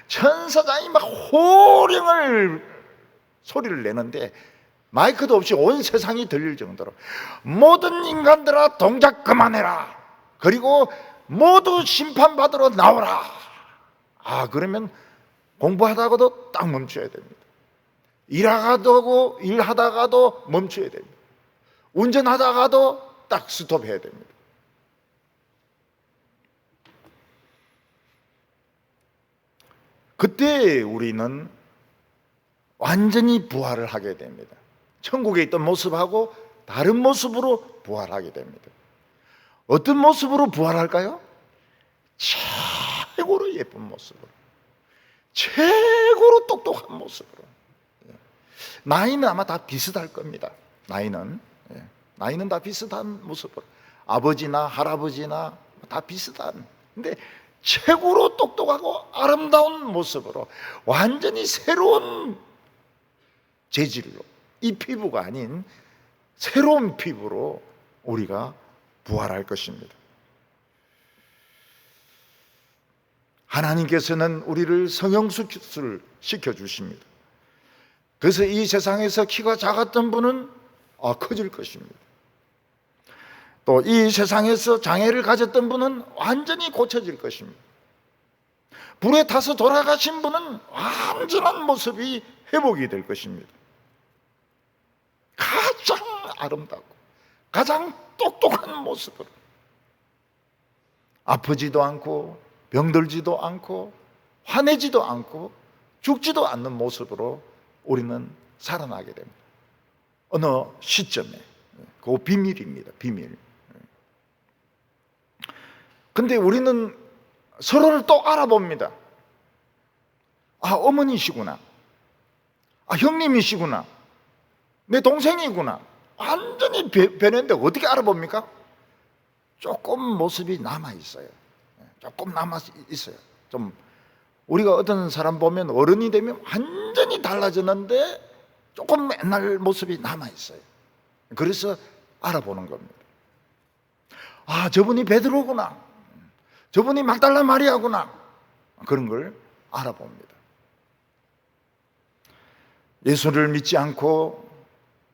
천사장이 막 호령을 소리를 내는데 마이크도 없이 온 세상이 들릴 정도로 모든 인간들아 동작 그만해라. 그리고 모두 심판받으러 나오라. 그러면 공부하다가도 딱 멈춰야 됩니다. 일하다가도 멈춰야 됩니다. 운전하다가도 딱 스톱해야 됩니다. 그때 우리는 완전히 부활을 하게 됩니다. 천국에 있던 모습하고 다른 모습으로 부활하게 됩니다. 어떤 모습으로 부활할까요? 최고로 예쁜 모습으로, 최고로 똑똑한 모습으로. 나이는 아마 다 비슷할 겁니다. 나이는 다 비슷한 모습으로, 아버지나 할아버지나 다 비슷한, 근데 최고로 똑똑하고 아름다운 모습으로 완전히 새로운 재질로, 이 피부가 아닌 새로운 피부로 우리가 부활할 것입니다. 하나님께서는 우리를 성형수술 시켜주십니다. 그래서 이 세상에서 키가 작았던 분은 커질 것입니다. 또 이 세상에서 장애를 가졌던 분은 완전히 고쳐질 것입니다. 불에 타서 돌아가신 분은 완전한 모습이 회복이 될 것입니다. 가장 아름답고 가장 똑똑한 모습으로, 아프지도 않고 병들지도 않고 화내지도 않고 죽지도 않는 모습으로 우리는 살아나게 됩니다. 어느 시점에. 그거 비밀입니다. 비밀. 근데 우리는 서로를 또 알아봅니다. 어머니시구나, 형님이시구나, 내 동생이구나. 완전히 변했는데 어떻게 알아봅니까? 조금 모습이 남아있어요. 조금 남아있어요. 좀 우리가 어떤 사람 보면 어른이 되면 완전히 달라졌는데 조금 옛날 모습이 남아있어요. 그래서 알아보는 겁니다. 저분이 베드로구나, 저분이 막달라 마리아구나. 그런 걸 알아봅니다. 예수를 믿지 않고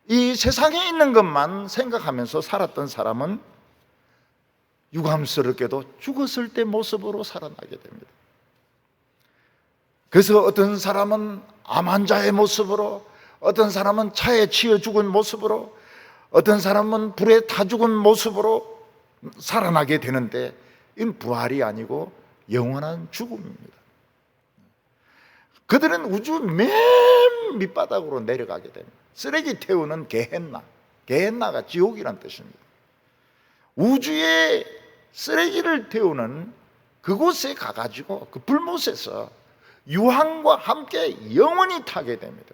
이 세상에 있는 것만 생각하면서 살았던 사람은 유감스럽게도 죽었을 때 모습으로 살아나게 됩니다. 그래서 어떤 사람은 암 환자의 모습으로, 어떤 사람은 차에 치여 죽은 모습으로, 어떤 사람은 불에 타 죽은 모습으로 살아나게 되는데, 이건 부활이 아니고 영원한 죽음입니다. 그들은 우주 맨 밑바닥으로 내려가게 됩니다. 쓰레기 태우는 게헨나, 게헨나가 지옥이란 뜻입니다. 우주에 쓰레기를 태우는 그곳에 가가지고 그 불못에서 유황과 함께 영원히 타게 됩니다.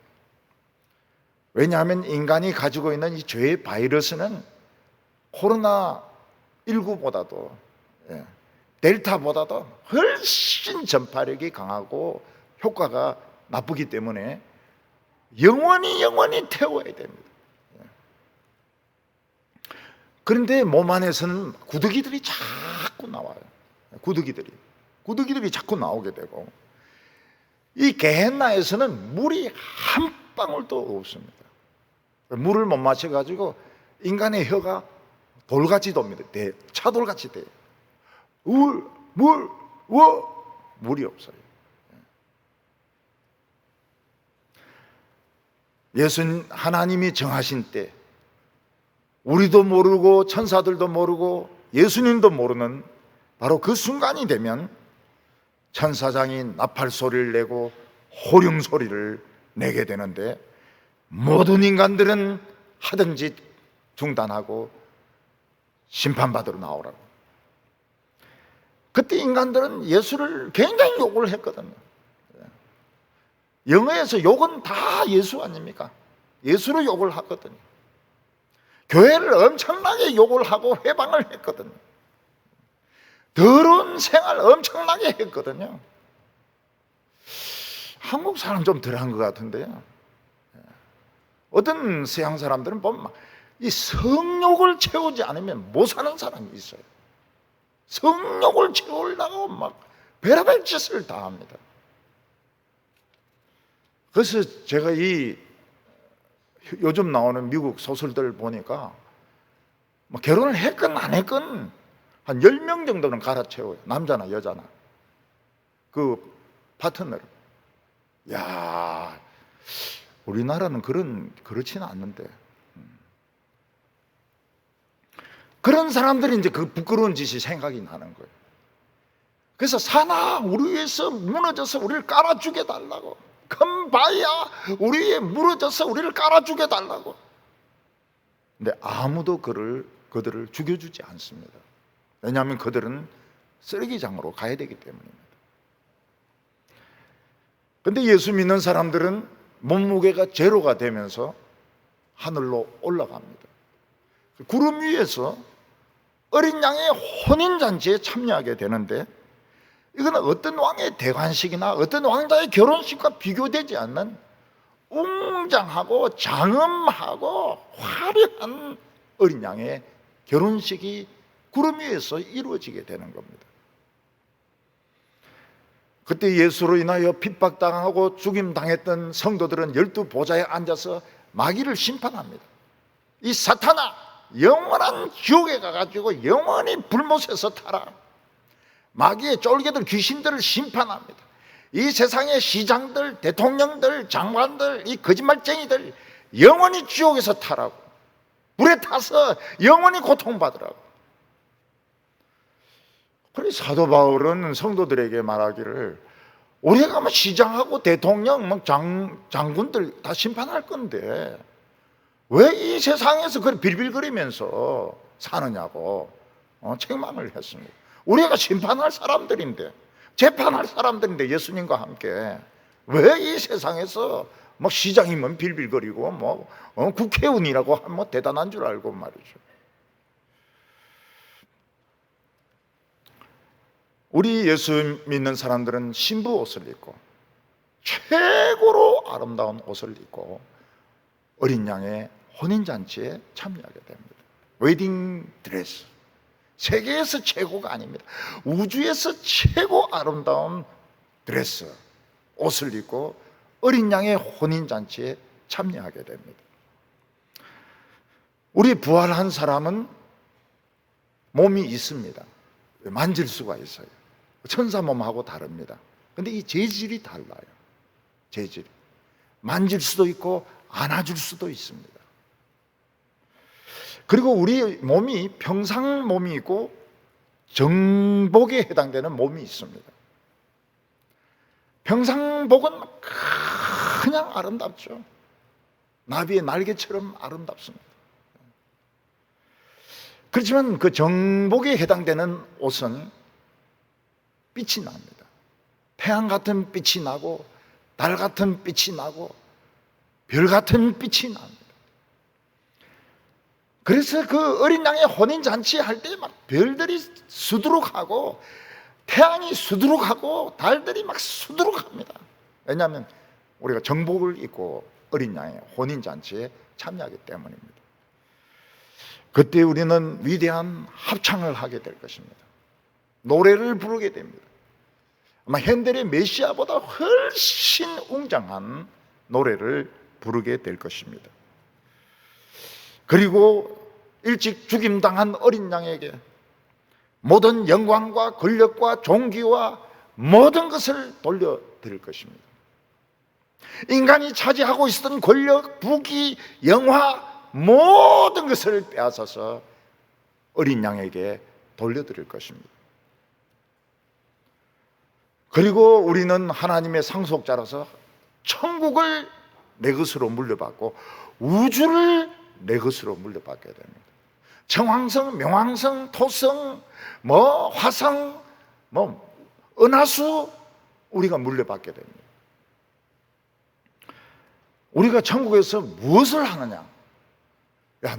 왜냐하면 인간이 가지고 있는 이 죄의 바이러스는 코로나19보다도 델타보다도 훨씬 전파력이 강하고 효과가 나쁘기 때문에 영원히 태워야 됩니다. 그런데 몸 안에서는 구더기들이 자꾸 나와요. 구더기들이 자꾸 나오게 되고, 이 게헨나에서는 물이 한 방울도 없습니다. 물을 못 마셔가지고 인간의 혀가 돌같이 돕니다. 차돌같이 돼요. 물이 없어요. 예수는 하나님이 정하신 때, 우리도 모르고 천사들도 모르고 예수님도 모르는 바로 그 순간이 되면 천사장이 나팔 소리를 내고 호령 소리를 내게 되는데, 모든 인간들은 하던 짓 중단하고 심판받으러 나오라고. 그때 인간들은 예수를 굉장히 욕을 했거든요. 영어에서 욕은 다 예수 아닙니까? 예수로 욕을 하거든요. 교회를 엄청나게 욕을 하고 회방을 했거든요. 더러운 생활 엄청나게 했거든요. 한국 사람 좀 덜한 것 같은데요. 어떤 서양 사람들은 보면 이 성욕을 채우지 않으면 못 사는 사람이 있어요. 성욕을 채우려고 막 별의별 짓을 다 합니다. 그래서 제가 이 요즘 나오는 미국 소설들 보니까 뭐 결혼을 했건 안 했건 한 10명 정도는 갈아채워요. 남자나 여자나. 그 파트너를. 야, 우리나라는 그렇지는 않는데. 그런 사람들이 이제 그 부끄러운 짓이 생각이 나는 거예요. 그래서 사나 우리 위에서 무너져서 우리를 깔아주게 달라고. 금바야 우리 위에 무너져서 우리를 깔아주게 달라고. 근데 아무도 그들을 죽여주지 않습니다. 왜냐하면 그들은 쓰레기장으로 가야 되기 때문입니다. 근데 예수 믿는 사람들은 몸무게가 제로가 되면서 하늘로 올라갑니다. 구름 위에서 어린 양의 혼인잔치에 참여하게 되는데, 이건 어떤 왕의 대관식이나 어떤 왕자의 결혼식과 비교되지 않는 웅장하고 장엄하고 화려한 어린 양의 결혼식이 구름 위에서 이루어지게 되는 겁니다. 그때 예수로 인하여 핍박당하고 죽임당했던 성도들은 12보좌에 앉아서 마귀를 심판합니다. 이 사탄아, 영원한 지옥에 가가지고 영원히 불못에서 타라. 마귀의 쫄개들, 귀신들을 심판합니다. 이 세상의 시장들, 대통령들, 장관들, 이 거짓말쟁이들 영원히 지옥에서 타라고. 불에 타서 영원히 고통받으라고. 그래 사도 바울은 성도들에게 말하기를, 우리가 뭐 시장하고 대통령, 뭐 장군들 다 심판할 건데 왜 이 세상에서 그렇게 빌빌거리면서 사느냐고 책망을 했습니다. 우리가 심판할 사람들인데, 재판할 사람들인데, 예수님과 함께 왜 이 세상에서 뭐 시장이면 빌빌거리고 뭐 국회의원이라고 하면 뭐 대단한 줄 알고 말이죠. 우리 예수 믿는 사람들은 신부 옷을 입고 최고로 아름다운 옷을 입고 어린 양의 혼인잔치에 참여하게 됩니다. 웨딩 드레스. 세계에서 최고가 아닙니다. 우주에서 최고 아름다운 드레스, 옷을 입고 어린 양의 혼인잔치에 참여하게 됩니다. 우리 부활한 사람은 몸이 있습니다. 만질 수가 있어요. 천사 몸하고 다릅니다. 근데 이 재질이 달라요. 재질이. 만질 수도 있고 안아줄 수도 있습니다. 그리고 우리 몸이 평상 몸이 있고 정복에 해당되는 몸이 있습니다. 평상복은 그냥 아름답죠. 나비의 날개처럼 아름답습니다. 그렇지만 그 정복에 해당되는 옷은 빛이 납니다. 태양 같은 빛이 나고 달 같은 빛이 나고 별 같은 빛이 납니다. 그래서 그 어린 양의 혼인잔치 할 때 막 별들이 수두룩하고 태양이 수두룩하고 달들이 막 수두룩합니다. 왜냐하면 우리가 정복을 입고 어린 양의 혼인잔치에 참여하기 때문입니다. 그때 우리는 위대한 합창을 하게 될 것입니다. 노래를 부르게 됩니다. 아마 핸델의 메시아보다 훨씬 웅장한 노래를 부르게 될 것입니다. 그리고 일찍 죽임당한 어린 양에게 모든 영광과 권력과 존귀와 모든 것을 돌려드릴 것입니다. 인간이 차지하고 있었던 권력, 부귀, 영화 모든 것을 빼앗아서 어린 양에게 돌려드릴 것입니다. 그리고 우리는 하나님의 상속자라서 천국을 내 것으로 물려받고 우주를 내 것으로 물려받게 됩니다. 청황성, 명황성, 토성, 화성, 은하수 우리가 물려받게 됩니다. 우리가 천국에서 무엇을 하느냐?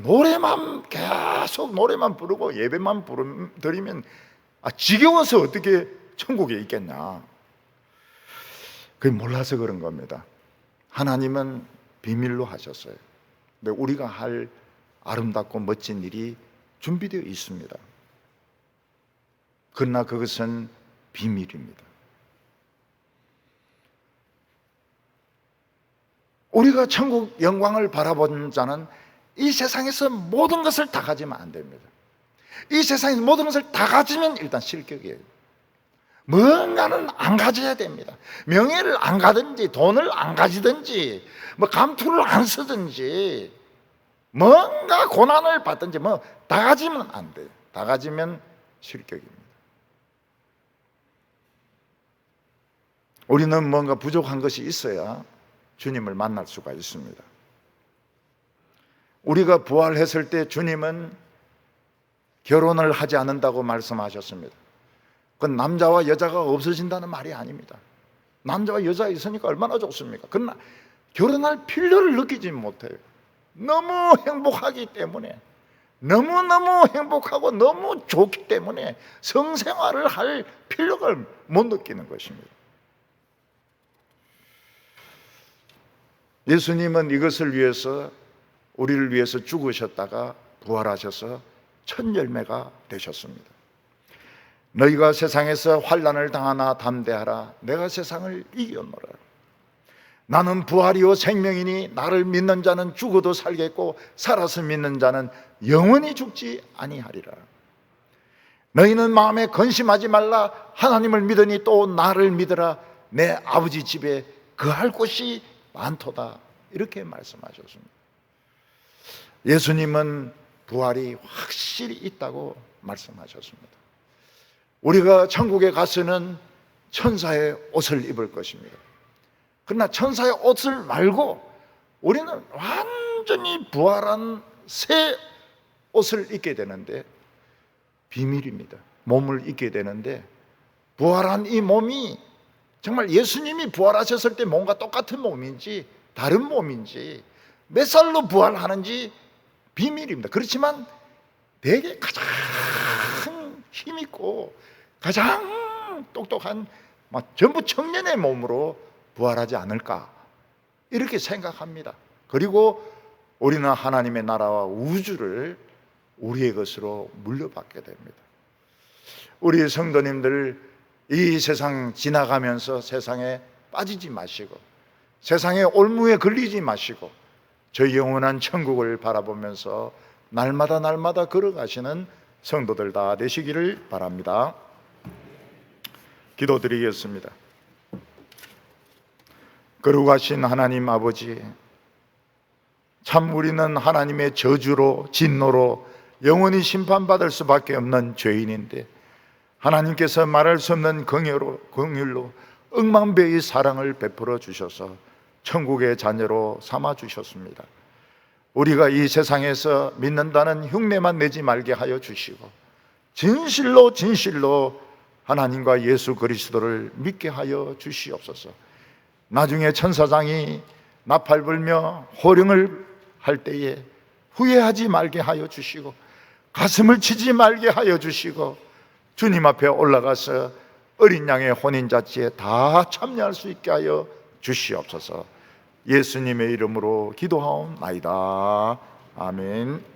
노래만 계속 노래만 부르고 예배만 드리면 지겨워서 어떻게 천국에 있겠냐? 그게 몰라서 그런 겁니다. 하나님은 비밀로 하셨어요. 근데 우리가 할 아름답고 멋진 일이 준비되어 있습니다. 그러나 그것은 비밀입니다. 우리가 천국 영광을 바라본 자는 이 세상에서 모든 것을 다 가지면 안 됩니다. 이 세상에서 모든 것을 다 가지면 일단 실격이에요. 뭔가는 안 가져야 됩니다. 명예를 안 가든지 돈을 안 가지든지 감투를 안 쓰든지 뭔가 고난을 받든지 다 가지면 안 돼요. 다 가지면 실격입니다. 우리는 뭔가 부족한 것이 있어야 주님을 만날 수가 있습니다. 우리가 부활했을 때 주님은 결혼을 하지 않는다고 말씀하셨습니다. 그건 남자와 여자가 없어진다는 말이 아닙니다. 남자와 여자가 있으니까 얼마나 좋습니까? 그러나 결혼할 필요를 느끼지 못해요. 너무 행복하기 때문에, 너무너무 행복하고 너무 좋기 때문에 성생활을 할 필요가 못 느끼는 것입니다. 예수님은 이것을 위해서, 우리를 위해서 죽으셨다가 부활하셔서 첫 열매가 되셨습니다. 너희가 세상에서 환난을 당하나 담대하라. 내가 세상을 이겼노라. 나는 부활이요 생명이니 나를 믿는 자는 죽어도 살겠고 살아서 믿는 자는 영원히 죽지 아니하리라. 너희는 마음에 근심하지 말라. 하나님을 믿으니 또 나를 믿으라. 내 아버지 집에 거할 곳이 많도다. 이렇게 말씀하셨습니다. 예수님은 부활이 확실히 있다고 말씀하셨습니다. 우리가 천국에 가서는 천사의 옷을 입을 것입니다. 그러나 천사의 옷을 말고 우리는 완전히 부활한 새 옷을 입게 되는데, 비밀입니다. 몸을 입게 되는데, 부활한 이 몸이 정말 예수님이 부활하셨을 때 몸과 똑같은 몸인지 다른 몸인지 몇 살로 부활하는지 비밀입니다. 그렇지만 되게 가장 힘있고 가장 똑똑한 전부 청년의 몸으로 부활하지 않을까 이렇게 생각합니다. 그리고 우리는 하나님의 나라와 우주를 우리의 것으로 물려받게 됩니다. 우리 성도님들, 이 세상 지나가면서 세상에 빠지지 마시고 세상의 올무에 걸리지 마시고 저 영원한 천국을 바라보면서 날마다 걸어가시는 성도들 다 되시기를 바랍니다. 기도드리겠습니다. 거룩하신 하나님 아버지, 참 우리는 하나님의 저주로, 진노로 영원히 심판받을 수밖에 없는 죄인인데 하나님께서 말할 수 없는 긍휼로 억만배의 사랑을 베풀어 주셔서 천국의 자녀로 삼아 주셨습니다. 우리가 이 세상에서 믿는다는 흉내만 내지 말게 하여 주시고 진실로 하나님과 예수 그리스도를 믿게 하여 주시옵소서. 나중에 천사장이 나팔 불며 호령을 할 때에 후회하지 말게 하여 주시고 가슴을 치지 말게 하여 주시고 주님 앞에 올라가서 어린 양의 혼인잔치에 다 참여할 수 있게 하여 주시옵소서. 예수님의 이름으로 기도하옵나이다. 아멘.